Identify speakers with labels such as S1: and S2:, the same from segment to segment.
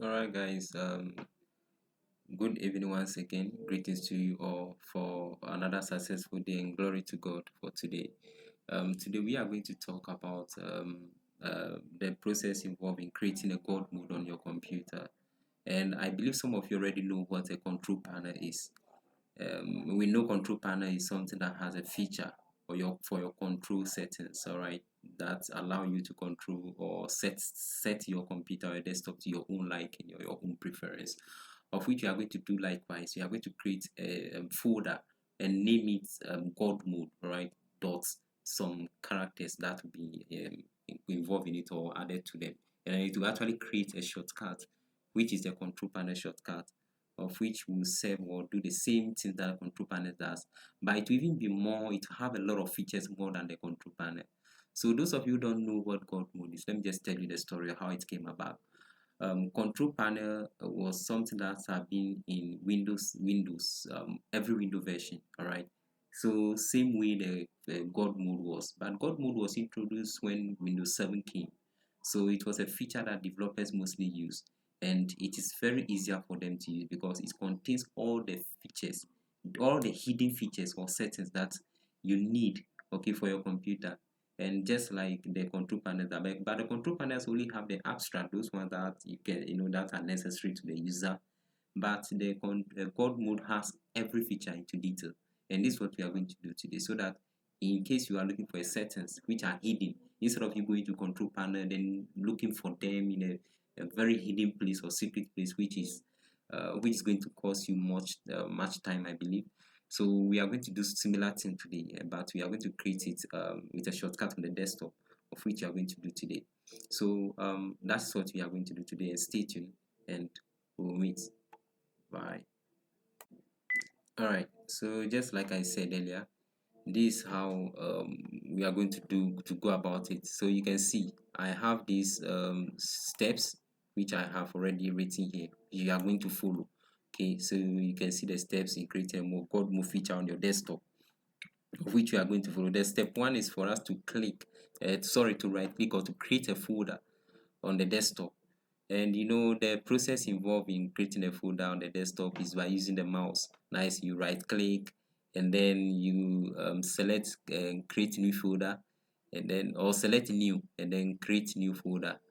S1: Alright, guys, good evening once again. Greetings to you all for another successful day, and glory to God for today. Today, we are going to talk about the process involved in creating a God mode on your computer. And I believe some of you already know what a control panel is. We know control panel is something that has a feature for your control settings, all right, that allow you to control or set your computer or desktop to your own liking or your own preference, of which you are going to do likewise. You are going to create a folder and name it god mode, all right, dot some characters that will be involved in it or added to them, and it will actually create a shortcut, which is the control panel shortcut, of which will serve or do the same thing that control panel does, but it will even be more, it will have a lot of features more than the control panel. So those of you who don't know what god mode is, let me just tell you the story of how it came about. Control panel was something that have been in Windows, every window version, all right. So same way the god mode was, but god mode was introduced when Windows 7 came. So it was a feature that developers mostly use, and it is very easier for them to use because it contains all the features, all the hidden features or settings that you need, okay, for your computer. And just like the control panels, but the control panels only have the abstract, those ones that you can, that are necessary to the user. But the god mode has every feature into detail, and this is what we are going to do today, so that in case you are looking for settings which are hidden, instead of you going to control panel then looking for them in a very hidden place or secret place, which is going to cost you much time, I believe. So we are going to do similar thing today, but we are going to create it with a shortcut on the desktop, of which we are going to do today. So that's what we are going to do today, and stay tuned, and we'll meet. Bye. All right, so just like I said earlier, this is how we are going to go about it. So you can see I have these steps which I have already written here. You are going to follow. Okay, so you can see the steps in creating a more god mode feature on your desktop, of which you are going to follow. The step one is for us to to right click or to create a folder on the desktop. And the process involved in creating a folder on the desktop is by using the mouse. Nice, you right click and then you select create new folder, and then or select new and then create new folder.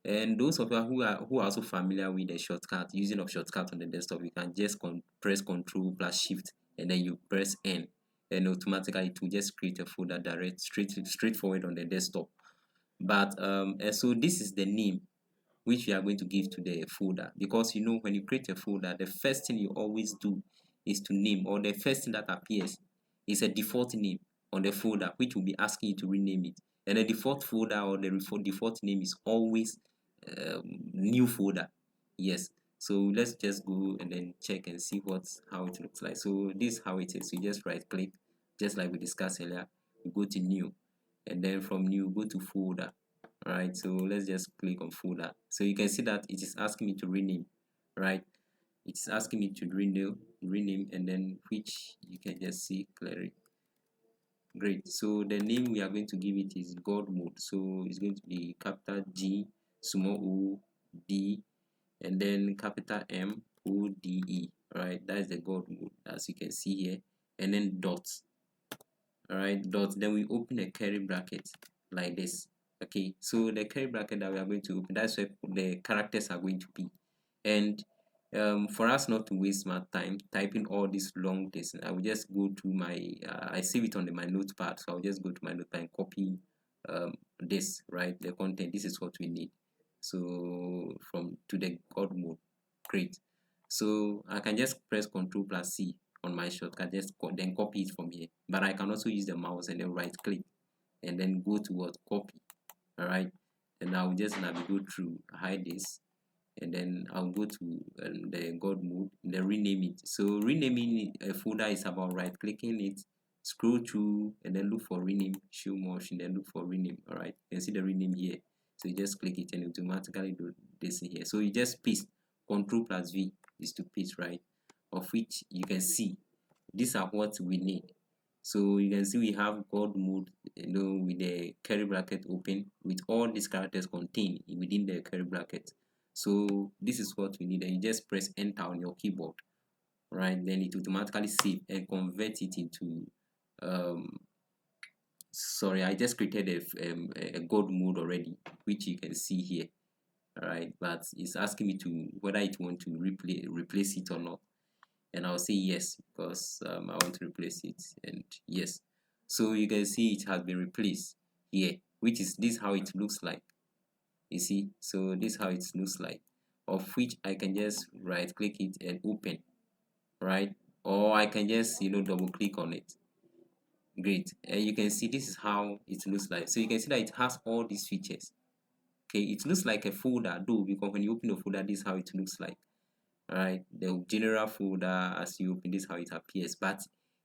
S1: And those of you who are also familiar with the shortcut, using of shortcut on the desktop, you can just press Ctrl plus Shift and then you press N, and automatically it will just create a folder straightforward on the desktop. But and so this is the name which we are going to give to the folder, because when you create a folder, the first thing you always do is to name, or the first thing that appears is a default name on the folder, which will be asking you to rename it. And the default folder or the default name is always new folder. Yes. So let's just go and then check and see how it looks like. So this is how it is. You just right click, just like we discussed earlier. You go to new, and then from new go to folder. Right, so let's just click on folder. So you can see that it is asking me to rename, right? It's asking me to rename, and then which you can just see clearly. Great. So the name we are going to give it is god mode. So it's going to be capital G, small o, D, and then capital M O D E. Right, that is the god mode, as you can see here, and then dots. All right, dots. Then we open a curly bracket like this. Okay, so the curly bracket that we are going to open, that's where the characters are going to be. And for us not to waste my time typing all this long distance, I will just go to my I save it on my notepad, so I'll just go to my notepad and copy this, right, the content. This is what we need. So from to the god mode. Great. So I can just press Ctrl plus C on my shortcut, just then copy it from here. But I can also use the mouse and then right click and then go to what, copy. All right, and I'll just navigate through, hide this, and then I'll go to the god mode, then rename it. So renaming a folder is about right clicking it, scroll through, and then look for rename, show more, and then look for rename. All right, you can see the rename here. So you just click it and automatically do this in here. So you just paste. Ctrl plus V is to paste, right? Of which you can see these are what we need. So you can see we have god mode, with the curly bracket open with all these characters contained within the curly bracket. So this is what we need, and you just press enter on your keyboard, right? Then it automatically save and convert it into sorry, I just created a God mode already, which you can see here. All right, but it's asking me to whether it want to replace it or not, and I'll say yes because I want to replace it, and yes. So you can see it has been replaced here, which is this how it looks like. You see, so this how it looks like, of which I can just right click it and open, right? Or I can just double click on it. Great, and you can see this is how it looks like. So you can see that it has all these features. Okay, it looks like a folder though, because when you open the folder, this is how it looks like. All right, the general folder, as you open this, how it appears, but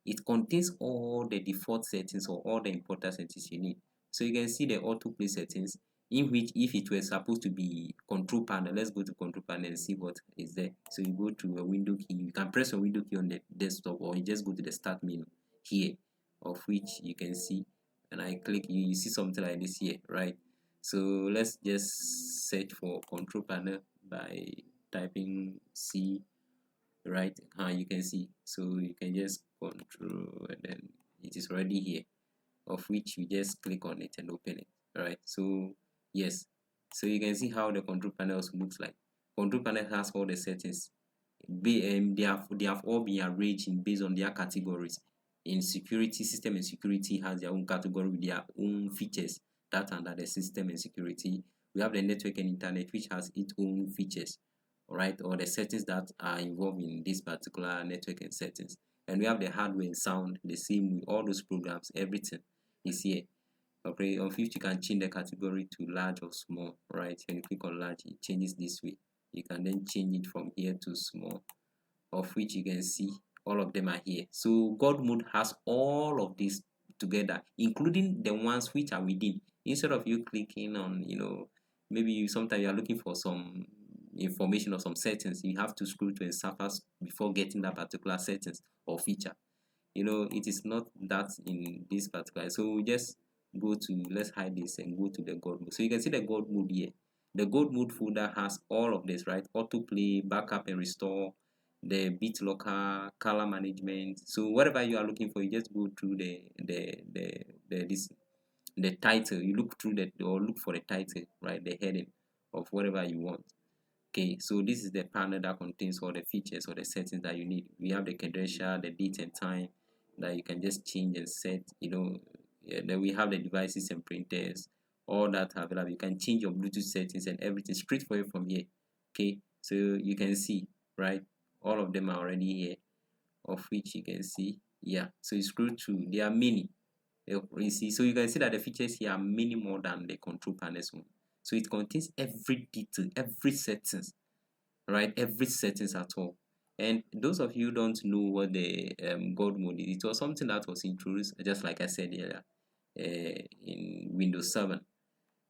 S1: it contains all the default settings or all the important settings you need. So you can see the autoplay settings, in which if it were supposed to be control panel, let's go to control panel and see what is there. So you go to a window key, you can press a window key on the desktop, or you just go to the start menu here, of which you can see, and I click, you see something like this here, right? So let's just search for control panel by typing C, right? You can see, so you can just control, and then it is already here, of which you just click on it and open it. All right, so yes, so you can see how the control panel looks like. Control panel has all the settings. They have all been arranged based on their categories. In security, system and security has their own category with their own features that under the system and security. We have the network and internet, which has its own features, right? Or the settings that are involved in this particular network and settings. And we have the hardware and sound, the same with all those programs, everything is here. Okay, on which you can change the category to large or small, right? When you click on large, it changes this way. You can then change it from here to small, of which you can see all of them are here. So God mode has all of this together, including the ones which are within. Instead of you clicking on, maybe sometimes you are looking for some information or some settings, you have to scroll to a surface before getting that particular settings or feature. It is not that in this particular. So we just go to, let's hide this and go to the God mode. So you can see the God mode here. The God mode folder has all of this, right? Autoplay, backup and restore, the BitLocker, color management. So whatever you are looking for, you just go through the title. You look through that, or look for the title, right? The heading of whatever you want. Okay, so this is the panel that contains all the features or the settings that you need. We have the credential, the date and time that you can just change and set. Yeah, then we have the devices and printers, all that are available. You can change your Bluetooth settings and everything straight for you from here. Okay, so you can see, right? All of them are already here, of which you can see. Yeah, so you scroll through. There are many. You see, so you can see that the features here are many more than the control panels one. So it contains every detail, every settings, right? Every settings at all. And those of you who don't know what the God mode is, it was something that was introduced, just like I said earlier, in Windows 7.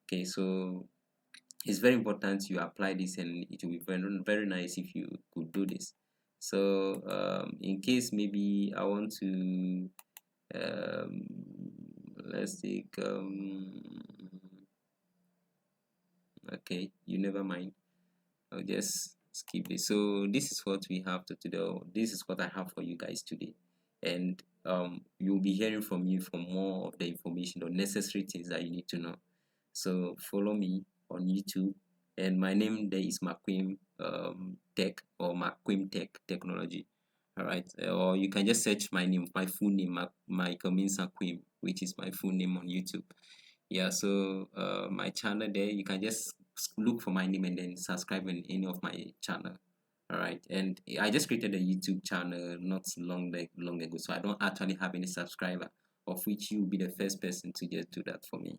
S1: Okay, so it's very important you apply this, and it will be very, very nice if you could do this. So in case maybe I want to let's take okay, you never mind, I'll just skip this. So this is what we have to today. This is what I have for you guys today, and you'll be hearing from me for more of the information or necessary things that you need to know. So follow me on YouTube, and my name there is McQuaim Tech, or McQuaim Tech Technology. All right, or you can just search my name, my full name, McQuaim, which is my full name on YouTube. Yeah, so my channel there, you can just look for my name and then subscribe in any of my channel. All right, and I just created a YouTube channel not long ago, so I don't actually have any subscriber, of which you will be the first person to just do that for me,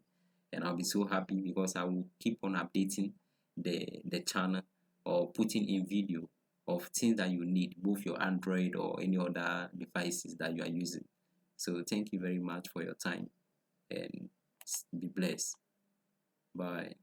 S1: and I'll be so happy because I will keep on updating the channel, or putting in video of things that you need, both your Android or any other devices that you are using. So thank you very much for your time, and be blessed. Bye.